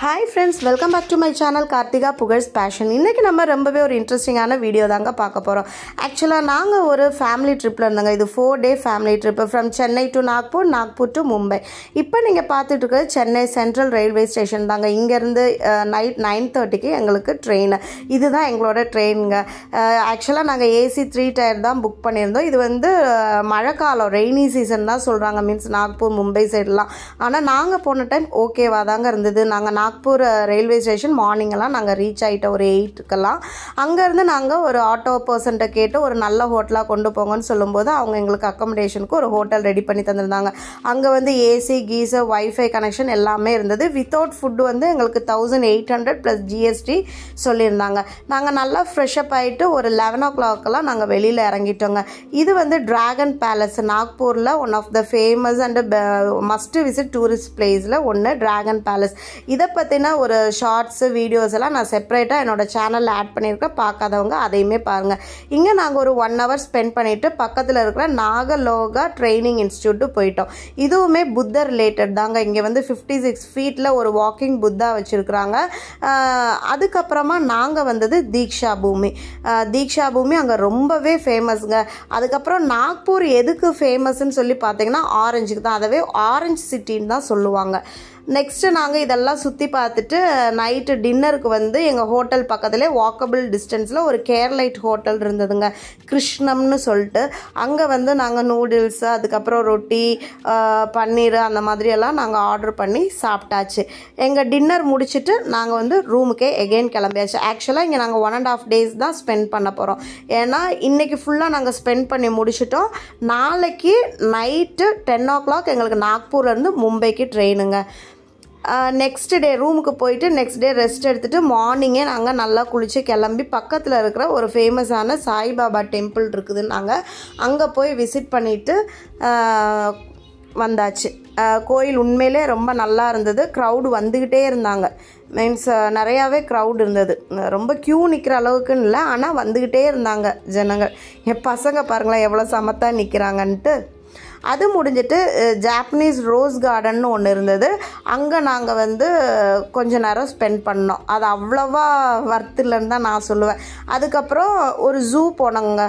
Hi friends, welcome back to my channel Karthika Pugar's Passion. இன்னைக்கு நம்ம ரொம்பவே ஒரு இன்ட்ரஸ்டிங்கான வீடியோ தாங்க பார்க்க போறோம். Actually நாங்க ஒரு ஃபேமிலி ட்ரிப்ல இருந்தாங்க. இது 4-day family trip from Chennai to Nagpur, Nagpur to Mumbai. இப்போ நீங்க பார்த்துட்டு இருக்கிறது சென்னை சென்ட்ரல் ரயில்வே ஸ்டேஷன் தாங்க. இங்க இருந்து நைட் 9:30க்கு எங்களுக்கு ட்ரெயின். இதுதான் எங்களோட ட்ரெயினுங்க. ஆக்சுவலா நாங்க AC 3 டயர் தான் புக் பண்ணியிருந்தோம். இது வந்து மழைக்காலம் ரெய்னி சீசன் தான் சொல்றாங்க. மீன்ஸ் நாக்பூர் மும்பை சைடுலாம். ஆனா நாங்க போன டைம் ஓகேவா தாங்க இருந்தது. நாங்க நாக்பூர் ரயில்வே ஸ்டேஷன் மார்னிங் எல்லாம் நாங்கள் ரீச் ஆகிட்டோம் ஒரு 8க்கெல்லாம். அங்கேருந்து நாங்கள் ஒரு ஆட்டோ பர்சன்ட்ட கேட்டு ஒரு நல்ல ஹோட்டலாக கொண்டு போங்கன்னு சொல்லும்போது அவங்க எங்களுக்கு அக்கமடேஷனுக்கு ஒரு ஹோட்டல் ரெடி பண்ணி தந்திருந்தாங்க. அங்கே வந்து ஏசி கீசர் வைஃபை கனெக்ஷன் எல்லாமே இருந்தது. வித்தவுட் ஃபுட்டு வந்து எங்களுக்கு 1800 + GST சொல்லியிருந்தாங்க. நாங்கள் நல்லா ஃப்ரெஷ்அப் ஆகிட்டு ஒரு 11 o'clockலாம் நாங்கள் வெளியில் இறங்கிட்டோங்க. இது வந்து டிராகன் பேலஸ் நாக்பூரில் one of the famous and must visit tourist பிளேஸில் ஒன்று டிராகன் பேலஸ். இதை பற்றின ஒரு ஷார்ட்ஸ் வீடியோஸ் எல்லாம் நான் செப்பரேட்டாக என்னோடய சேனலில் ஆட் பண்ணியிருக்கேன். பார்க்காதவங்க அதையுமே பாருங்கள். இங்கே நாங்கள் ஒரு 1 hour ஸ்பெண்ட் பண்ணிவிட்டு பக்கத்தில் இருக்கிற நாகலோகா ட்ரைனிங் இன்ஸ்டியூட்டு போயிட்டோம். இதுவுமே புத்த ரிலேட்டட் தாங்க. இங்கே வந்து 56 feetல ஒரு வாக்கிங் புத்தா வச்சுருக்குறாங்க. அதுக்கப்புறமா நாங்கள் வந்தது தீக்ஷா பூமி. தீக்ஷா பூமி அங்கே ரொம்பவே ஃபேமஸ்ங்க. அதுக்கப்புறம் நாக்பூர் எதுக்கு ஃபேமஸ்ன்னு சொல்லி பார்த்தீங்கன்னா ஆரஞ்சுக்கு தான். அதவே ஆரஞ்சு சிட்டின்னு தான் சொல்லுவாங்க. நெக்ஸ்ட்டு நாங்கள் இதெல்லாம் சுற்றி பார்த்துட்டு நைட்டு டின்னருக்கு வந்து எங்கள் ஹோட்டல் பக்கத்துலேயே வாக்கபிள் டிஸ்டன்ஸில் ஒரு கேர்லைட் ஹோட்டல் இருந்ததுங்க, கிருஷ்ணம்னு சொல்லிட்டு. அங்கே வந்து நாங்கள் நூடுல்ஸு அதுக்கப்புறம் ரொட்டி பன்னீர் அந்த மாதிரியெல்லாம் நாங்கள் ஆர்டர் பண்ணி சாப்பிட்டாச்சு. எங்கள் டின்னர் முடிச்சுட்டு நாங்கள் வந்து ரூமுக்கே எகெயின் கிளம்பியாச்சு. ஆக்சுவலாக இங்கே நாங்கள் 1.5 days தான் ஸ்பெண்ட் பண்ண போகிறோம். ஏன்னா இன்றைக்கி ஃபுல்லாக நாங்கள் ஸ்பெண்ட் பண்ணி முடிச்சிட்டோம். நாளைக்கு நைட்டு 10 o'clock எங்களுக்கு நாக்பூர்லேருந்து மும்பைக்கு ட்ரெயினுங்க. நெக்ஸ்ட் டே ரூமுக்கு போயிட்டு நெக்ஸ்ட் டே ரெஸ்ட் எடுத்துகிட்டு மார்னிங்கே நாங்கள் நல்லா குளித்து கிளம்பி பக்கத்தில் இருக்கிற ஒரு ஃபேமஸான சாய்பாபா டெம்பிள் இருக்குது. நாங்கள் அங்கே போய் விசிட் பண்ணிவிட்டு வந்தாச்சு. கோயில் உண்மையிலே ரொம்ப நல்லா இருந்தது. க்ரௌடு வந்துக்கிட்டே இருந்தாங்க. மீன்ஸ் நிறையாவே க்ரௌட் இருந்தது. ரொம்ப க்யூ நிற்கிற அளவுக்குன்னு இல்லை, ஆனால் வந்துக்கிட்டே இருந்தாங்க ஜனங்கள். என் பசங்க பாருங்களேன் எவ்வளோ சமத்தாக நிற்கிறாங்கன்ட்டு. அது முடிஞ்சிட்டு ஜாப்பனீஸ் ரோஸ் கார்டன்னு ஒன்று இருந்தது. அங்கே நாங்கள் வந்து கொஞ்ச நேரம் ஸ்பெண்ட் பண்ணோம். அது அவ்வளோவா வர்த் இல்லைன்னு தான் நான் சொல்லுவேன். அதுக்கப்புறம் ஒரு ஜூ போனோங்க,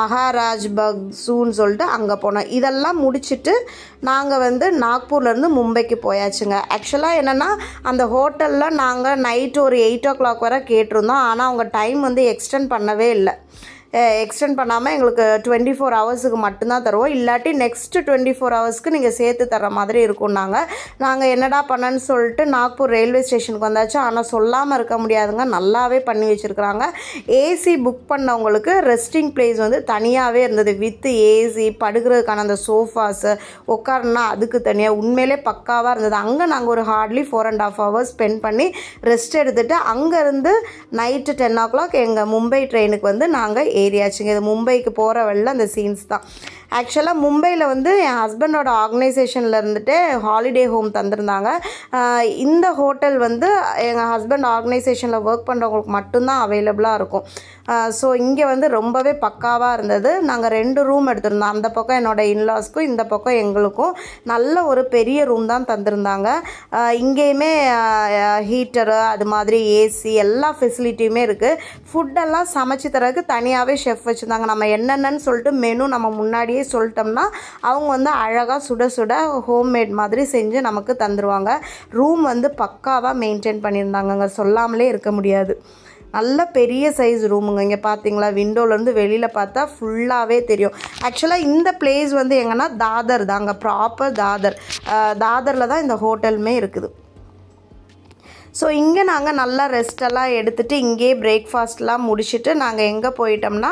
மகாராஜ் பக் ஜூன்னு சொல்லிட்டு அங்கே போனோம். இதெல்லாம் முடிச்சுட்டு நாங்கள் வந்து நாக்பூர்லேருந்து மும்பைக்கு போயாச்சுங்க. ஆக்சுவலாக என்னென்னா அந்த ஹோட்டலில் நாங்கள் நைட்டு ஒரு 8 o'clock வரை கேட்டிருந்தோம். ஆனால் அவங்க டைம் வந்து எக்ஸ்டெண்ட் பண்ணவே இல்லை. எக்ஸ்டெண்ட் பண்ணாமல் எங்களுக்கு 24 hours மட்டும்தான் தருவோம். இல்லாட்டி நெக்ஸ்ட்டு 24 hours நீங்கள் சேர்த்து தர்ற மாதிரி இருக்கும். நாங்கள் என்னடா பண்ணன்னு சொல்லிட்டு நாக்பூர் ரயில்வே ஸ்டேஷனுக்கு வந்தாச்சு. ஆனால் சொல்லாமல் இருக்க முடியாதுங்க, நல்லாவே பண்ணி வச்சுருக்குறாங்க. ஏசி புக் பண்ணவங்களுக்கு ரெஸ்டிங் பிளேஸ் வந்து தனியாகவே இருந்தது. வித் ஏசி, படுக்கிறதுக்கான அந்த சோஃபாஸு, உட்காரனா அதுக்கு தனியாக, உண்மையிலே பக்காவாக இருந்தது. அங்கே நாங்கள் ஒரு ஹார்ட்லி 4.5 hours ஸ்பெண்ட் பண்ணி ரெஸ்ட் எடுத்துகிட்டு அங்கேருந்து நைட்டு 10 o'clock எங்கள் மும்பை ட்ரெயினுக்கு வந்து நாங்கள் ஏரியாச்சுங்க. இது மும்பைக்கு போகிற வழியில் அந்த சீன்ஸ் தான். ஆக்சுவலாக மும்பையில் வந்து என் ஹஸ்பண்டோட ஆர்கனைசேஷனில் இருந்துட்டு ஹாலிடே ஹோம் தந்திருந்தாங்க. இந்த ஹோட்டல் வந்து எங்கள் ஹஸ்பண்ட் ஆர்கனைசேஷனில் ஒர்க் பண்ணுறவங்களுக்கு மட்டும்தான் அவைலபிளாக இருக்கும். ஸோ இங்கே வந்து ரொம்பவே பக்காவாக இருந்தது. நாங்கள் 2 ரூம் எடுத்திருந்தோம். அந்த பக்கம் என்னோடய இன்லாஸ்க்கும் இந்த பக்கம் எங்களுக்கும் நல்ல ஒரு பெரிய ரூம் தான் தந்திருந்தாங்க. இங்கேயுமே ஹீட்டரு அது மாதிரி ஏசி எல்லா ஃபெசிலிட்டியுமே இருக்குது. ஃபுட்டெல்லாம் சமைச்சு தரதுக்கு தனியாகவே ஷெஃப் வச்சுருந்தாங்க. நம்ம என்னென்னு சொல்லிட்டு மெனு நம்ம முன்னாடியே சொல்லிட்டோம்னா அவங்க வந்து அழகாக சுட சுட ஹோம்மேட் மாதிரி செஞ்சு நமக்கு தந்துடுவாங்க. ரூம் வந்து பக்காவாக மெயின்டைன் பண்ணியிருந்தாங்க, சொல்லாமலே இருக்க முடியாது. நல்ல பெரிய சைஸ் ரூமுங்க. இங்கே பார்த்தீங்களா, விண்டோலேருந்து வெளியில் பார்த்தா ஃபுல்லாகவே தெரியும். ஆக்சுவலாக இந்த பிளேஸ் வந்து எங்கன்னா தாதர் தாங்க, ப்ராப்பர் தாதரில் தான் இந்த ஹோட்டலுமே இருக்குது. ஸோ இங்கே நாங்கள் நல்லா ரெஸ்டெல்லாம் எடுத்துகிட்டு இங்கேயே பிரேக்ஃபாஸ்ட்லாம் முடிச்சுட்டு நாங்கள் எங்கே போயிட்டோம்னா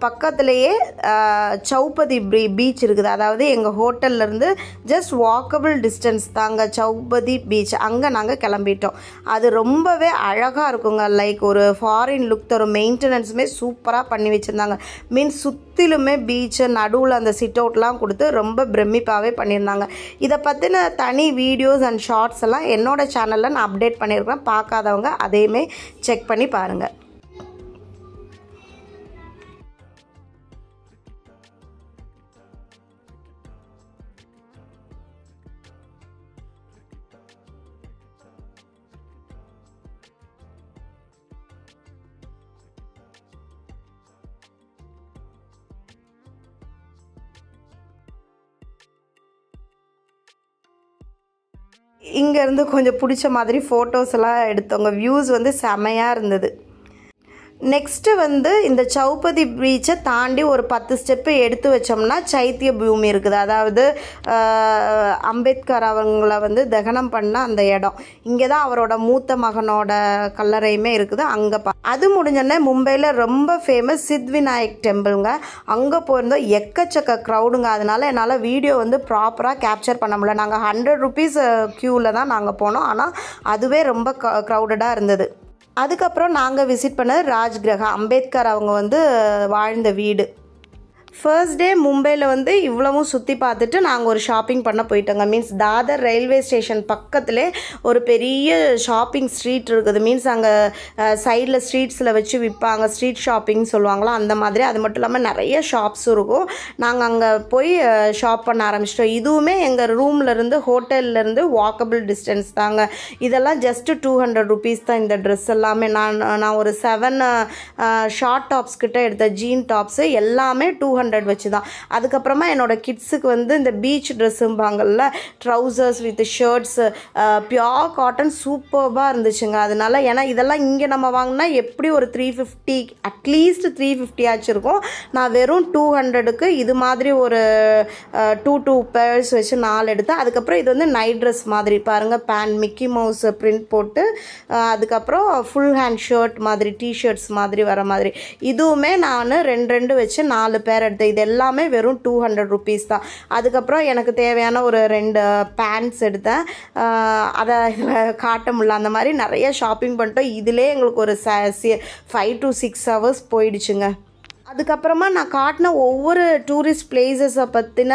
பக்கத்துலேயே சௌபதி பீச் இருக்குது. அதாவது எங்கள் ஹோட்டல்லேருந்து ஜஸ்ட் வாக்கபிள் டிஸ்டன்ஸ் தாங்க சௌபதி பீச். அங்கே நாங்கள் கிளம்பிட்டோம். அது ரொம்பவே அழகாக இருக்குங்க. லைக் ஒரு ஃபாரின் லுக் தரும். மெயின்டெனன்ஸுமே சூப்பராக பண்ணி வச்சுருந்தாங்க. மீன்ஸ் சுற்றிலுமே பீச்சு, நடுவில் அந்த சிட் அவுட்லாம் கொடுத்து ரொம்ப பிரமிப்பாகவே பண்ணியிருந்தாங்க. இதை பற்றின தனி வீடியோஸ் அண்ட் ஷார்ட்ஸ் எல்லாம் என்னோடய சேனலில் நான் அப்டேட் பண்ணியிருக்கேன். பார்க்காதவங்க அதையுமே செக் பண்ணி பாருங்கள். இங்கேருந்து கொஞ்சம் பிடிச்ச மாதிரி ஃபோட்டோஸ் எல்லாம் எடுத்தோங்க. வியூஸ் வந்து செமையாக இருந்தது. நெக்ஸ்ட்டு வந்து இந்த சௌபதி பீச்சை தாண்டி ஒரு 10 ஸ்டெப்பு எடுத்து வச்சோம்னா சைத்திய பூமி இருக்குது. அதாவது அம்பேத்கர் அவங்கள வந்து தகனம் பண்ண அந்த இடம். இங்கே தான் அவரோட மூத்த மகனோட கல்லறையுமே இருக்குது. அங்கே அது முடிஞ்சோடனே மும்பையில் ரொம்ப ஃபேமஸ் சித்விநாயக் டெம்பிளுங்க. அங்கே போயிருந்தோம். எக்கச்சக்க க்ரௌடுங்க. அதனால் என்னால் வீடியோ வந்து ப்ராப்பராக கேப்சர் பண்ண முடியல. நாங்கள் 100 ருபீஸ் க்யூவில் தான் நாங்கள் போனோம். ஆனால் அதுவே ரொம்ப க்ரௌடடாக இருந்தது. அதுக்கப்புறம் நாங்கள் விசிட் பண்ணது ராஜ்கிரகா, அம்பேத்கர் அவங்க வந்து வாழ்ந்த வீடு. ஃபர்ஸ்ட் டே மும்பையில் வந்து இவ்வளவும் சுற்றி பார்த்துட்டு நாங்கள் ஒரு ஷாப்பிங் பண்ண போயிட்டோங்க. மீன்ஸ் தாதர் ரயில்வே ஸ்டேஷன் பக்கத்துலே ஒரு பெரிய ஷாப்பிங் ஸ்ட்ரீட் இருக்குது. மீன்ஸ் அங்கே சைடில் ஸ்ட்ரீட்ஸில் வச்சு விற்பாங்க. ஸ்ட்ரீட் ஷாப்பிங் சொல்லுவாங்களா அந்த மாதிரி. அது மட்டும் இல்லாமல் நிறைய ஷாப்ஸும் இருக்கும். நாங்கள் அங்கே போய் ஷாப் பண்ண ஆரம்பிச்சிட்டோம். இதுவுமே எங்கள் ரூம்லேருந்து ஹோட்டல்லேருந்து வாக்கபிள் டிஸ்டன்ஸ் தாங்க. இதெல்லாம் ஜஸ்ட்டு 200 ருபீஸ் தான் இந்த ட்ரெஸ் எல்லாமே. நான் ஒரு 7 ஷார்ட் டாப்ஸ் கிட்ட எடுத்த ஜீன் டாப்ஸு எல்லாமே 200 வச்சு தான். அதுக்கப்புறமா என்னோட கிட்ஸுக்கு வந்து இந்த பீச் ட்ரெஸ்ஸும்பாங்கள்ல, trousers with shirts pure cotton சூப்பர்பாக இருந்துச்சுங்க. அதனால ஏன்னா இதெல்லாம் இங்கே நம்ம வாங்கினா எப்படி ஒரு 350 அட்லீஸ்ட் 350 ஆச்சு இருக்கும். நான் வெறும் 200க்கு இது மாதிரி ஒரு 2 பேர்ஸ் வச்சு 4 எடுத்தேன். அதுக்கப்புறம் இது வந்து நைட் ட்ரெஸ் மாதிரி பாருங்கள். பேண்ட் மிக்கி மவுஸ் பிரிண்ட் போட்டு அதுக்கப்புறம் ஃபுல் ஹேண்ட் ஷர்ட் மாதிரி டிஷர்ட்ஸ் மாதிரி வர மாதிரி. இதுவுமே நான் 2 வச்சு 4 பேர் எடுத்தேன். இது எல்லாமே வெறும் 200 ருபீஸ் தான். அதுக்கப்புறம் எனக்கு தேவையான ஒரு 2 பேண்ட்ஸ் எடுத்தேன். அதை இதில் காட்ட முடியல. அந்த மாதிரி நிறைய ஷாப்பிங் பண்ணிட்டோம். இதிலே எங்களுக்கு ஒரு 5 to 6 hours போயிடுச்சுங்க. அதுக்கப்புறமா நான் காட்டின ஒவ்வொரு டூரிஸ்ட் பிளேசஸை பற்றின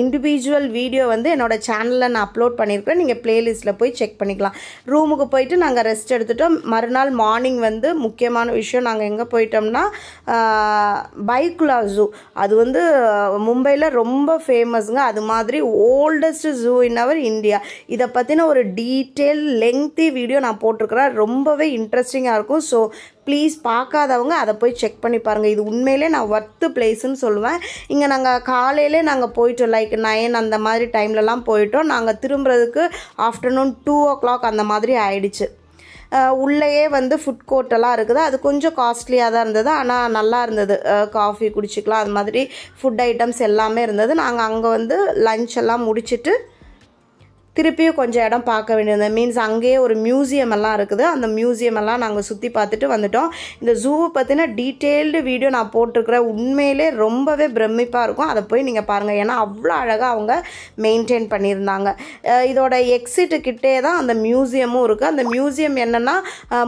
இண்டிவிஜுவல் வீடியோ வந்து என்னோடய சேனலில் நான் அப்லோட் பண்ணியிருக்கேன். நீங்கள் ப்ளேலிஸ்ட்டில் போய் செக் பண்ணிக்கலாம். ரூமுக்கு போயிட்டு நாங்கள் ரெஸ்ட் எடுத்துட்டோம். மறுநாள் மார்னிங் வந்து முக்கியமான விஷயம், நாங்கள் எங்கே போயிட்டோம்னா பைக்குலா ஜூ. அது வந்து மும்பையில் ரொம்ப ஃபேமஸுங்க. அது மாதிரி ஓல்டஸ்ட் ஜூ இன் அவர் இந்தியா. இதை பற்றின ஒரு டீட்டெயில் லெங்க்தி வீடியோ நான் போட்டிருக்கிறேன். ரொம்பவே இன்ட்ரெஸ்டிங்காக இருக்கும். ஸோ ப்ளீஸ் பார்க்காதவங்க அதை போய் செக் பண்ணி பாருங்கள். இது உண்மையிலே நான் ஒர்த்து பிளேஸ்ன்னு சொல்லுவேன். இங்கே நாங்கள் காலையிலே நாங்கள் போயிட்டோம். லைக் 9 அந்த மாதிரி டைம்லலாம் போயிட்டோம். நாங்கள் திரும்புறதுக்கு ஆஃப்டர்நூன் 2 o'clock அந்த மாதிரி ஆயிடுச்சு. உள்ளேயே வந்து ஃபுட் கோர்ட்டெல்லாம் இருக்குது. அது கொஞ்சம் காஸ்ட்லியாக தான் இருந்தது. ஆனால் நல்லா இருந்தது. காஃபி குடிச்சிக்கலாம். அது மாதிரி ஃபுட் ஐட்டம்ஸ் எல்லாமே இருந்தது. நாங்கள் அங்கே வந்து லஞ்ச் எல்லாம் முடிச்சுட்டு திருப்பியும் கொஞ்சம் இடம் பார்க்க வேண்டியது. மீன்ஸ் அங்கேயே ஒரு மியூசியம் எல்லாம் இருக்குது. அந்த மியூசியம் எல்லாம் நாங்கள் சுற்றி பார்த்துட்டு வந்துட்டோம். இந்த ஜூவை பற்றின டீட்டெயில்டு வீடியோ நான் போட்டிருக்கிறேன். உண்மையிலே ரொம்பவே பிரமிப்பாக இருக்கும். அதை போய் நீங்கள் பாருங்கள். ஏன்னா அவ்வளோ அழகாக அவங்க மெயின்டைன் பண்ணியிருந்தாங்க. இதோட எக்ஸிட்டுக்கிட்டே தான் அந்த மியூசியமும் இருக்குது. அந்த மியூசியம் என்னென்னா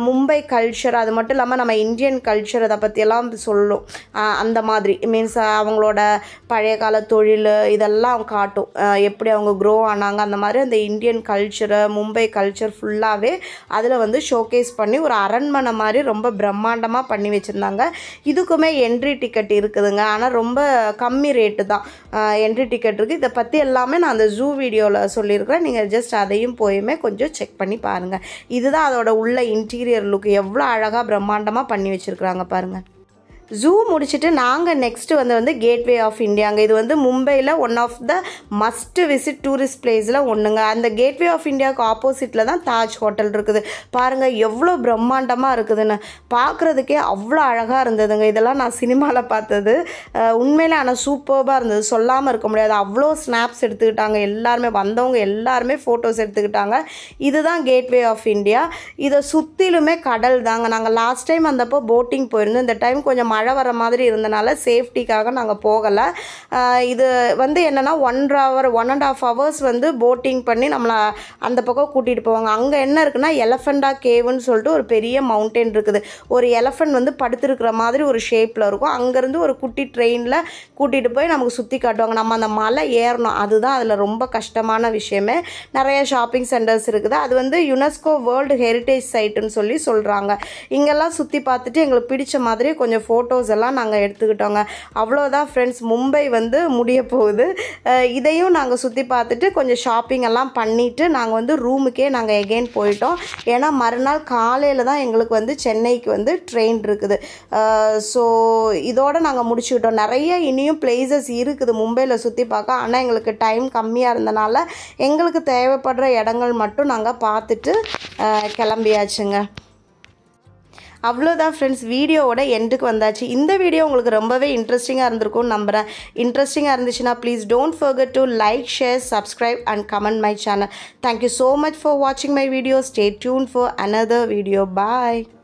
மும்பை கல்ச்சர், அது மட்டும் இல்லாமல் நம்ம இந்தியன் கல்ச்சர் அதை பற்றியெல்லாம் சொல்லும். அந்த மாதிரி மீன்ஸ் அவங்களோட பழைய கால தொழில் இதெல்லாம் காட்டும். எப்படி அவங்க க்ரோ ஆனாங்க அந்த மாதிரி. அந்த இந்தியன் கல்ச்சரை மும்பை கல்ச்சர் ஃபுல்லாகவே அதில் வந்து ஷோகேஸ் பண்ணி ஒரு அரண்மனை மாதிரி ரொம்ப பிரம்மாண்டமாக பண்ணி வச்சுருந்தாங்க. இதுக்குமே என்ட்ரி டிக்கெட் இருக்குதுங்க. ஆனால் ரொம்ப கம்மி ரேட்டு தான் என்ட்ரி டிக்கெட் இருக்குது. இதை பற்றி எல்லாமே நான் அந்த ஜூ வீடியோவில் சொல்லியிருக்கிறேன். நீங்கள் ஜஸ்ட் அதையும் போயுமே கொஞ்சம் செக் பண்ணி பாருங்கள். இதுதான் அதோட உள்ள இன்டீரியர் லுக். எவ்வளோ அழகாக பிரம்மாண்டமாக பண்ணி வச்சுருக்குறாங்க பாருங்கள். ஜூ முடிச்சுட்டு நாங்கள் நெக்ஸ்ட்டு வந்து கேட்வே ஆஃப் இந்தியாங்க. இது வந்து மும்பையில் one of the must visit tourist பிளேஸில் ஒன்றுங்க. அந்த கேட்வே ஆஃப் இந்தியாவுக்கு ஆப்போசிட்டில் தான் தாஜ் ஹோட்டல் இருக்குது. பாருங்கள் எவ்வளோ பிரம்மாண்டமாக இருக்குதுன்னு. பார்க்குறதுக்கே அவ்வளோ அழகாக இருந்ததுங்க. இதெல்லாம் நான் சினிமாவில் பார்த்தது. உண்மையிலே ஆனால் சூப்பர்பாக இருந்தது. சொல்லாமல் இருக்க முடியாது. அவ்வளோ ஸ்னாப்ஸ் எடுத்துக்கிட்டாங்க எல்லாருமே. வந்தவங்க எல்லாருமே ஃபோட்டோஸ் எடுத்துக்கிட்டாங்க. இதுதான் கேட்வே ஆஃப் இந்தியா. இதை சுற்றிலுமே கடல் தாங்க. நாங்கள் லாஸ்ட் டைம் வந்தப்போ போட்டிங் போயிருந்தோம். இந்த டைம் கொஞ்சம் மழை வர மாதிரி இருந்தனால சேஃப்டிக்காக நாங்கள் போகலை. இது வந்து என்னென்னா 1.5 hours வந்து போட்டிங் பண்ணி நம்மளை அந்த பக்கம் கூட்டிகிட்டு போவாங்க. அங்கே என்ன இருக்குன்னா எலஃபண்டா கேவுன்னு சொல்லிட்டு ஒரு பெரிய மவுண்டன் இருக்குது. ஒரு எலஃபண்ட் வந்து படுத்துருக்கிற மாதிரி ஒரு ஷேப்பில் இருக்கும். அங்கேருந்து ஒரு குட்டி ட்ரெயினில் கூட்டிகிட்டு போய் நமக்கு சுற்றி காட்டுவாங்க. நம்ம அந்த மலை ஏறணும். அதுதான் அதில் ரொம்ப கஷ்டமான விஷயமே. நிறைய ஷாப்பிங் சென்டர்ஸ் இருக்குது. அது வந்து யுனெஸ்கோ வேர்ல்டு ஹெரிட்டேஜ் சைட்டுன்னு சொல்கிறாங்க. இங்கெல்லாம் சுற்றி பார்த்துட்டு எங்களுக்கு பிடிச்ச மாதிரி கொஞ்சம் ஃபோட்டோ ஃபோட்டோஸ் எல்லாம் நாங்கள் எடுத்துக்கிட்டோங்க. அவ்வளோதான் ஃப்ரெண்ட்ஸ், மும்பை வந்து முடிய போகுது. இதையும் நாங்கள் சுற்றி பார்த்துட்டு கொஞ்சம் ஷாப்பிங் எல்லாம் பண்ணிவிட்டு நாங்கள் வந்து ரூமுக்கே நாங்கள் எகெயின் போயிட்டோம். ஏன்னா மறுநாள் காலையில் தான் எங்களுக்கு வந்து சென்னைக்கு வந்து ட்ரெயின் இருக்குது. ஸோ இதோடு நாங்கள் முடிச்சுக்கிட்டோம். நிறைய இனியும் பிளேசஸ் இருக்குது மும்பையில் சுற்றி பார்க்க. ஆனால் எங்களுக்கு டைம் கம்மியாக இருந்தனால எங்களுக்கு தேவைப்படுற இடங்கள் மட்டும் நாங்கள் பார்த்துட்டு கிளம்பியாச்சுங்க. அவ்வளோதான் ஃப்ரெண்ட்ஸ், வீடியோவோட எண்டுக்கு வந்தாச்சு. இந்த வீடியோ உங்களுக்கு ரொம்பவே இன்ட்ரெஸ்டிங்காக இருந்திருக்கும்னு நம்புகிறேன். இன்ட்ரெஸ்டிங்காக இருந்துச்சுன்னா please don't forget to like, share, subscribe and comment my channel. Thank you so much for வாட்சிங் my video. Stay tune for another video. Bye.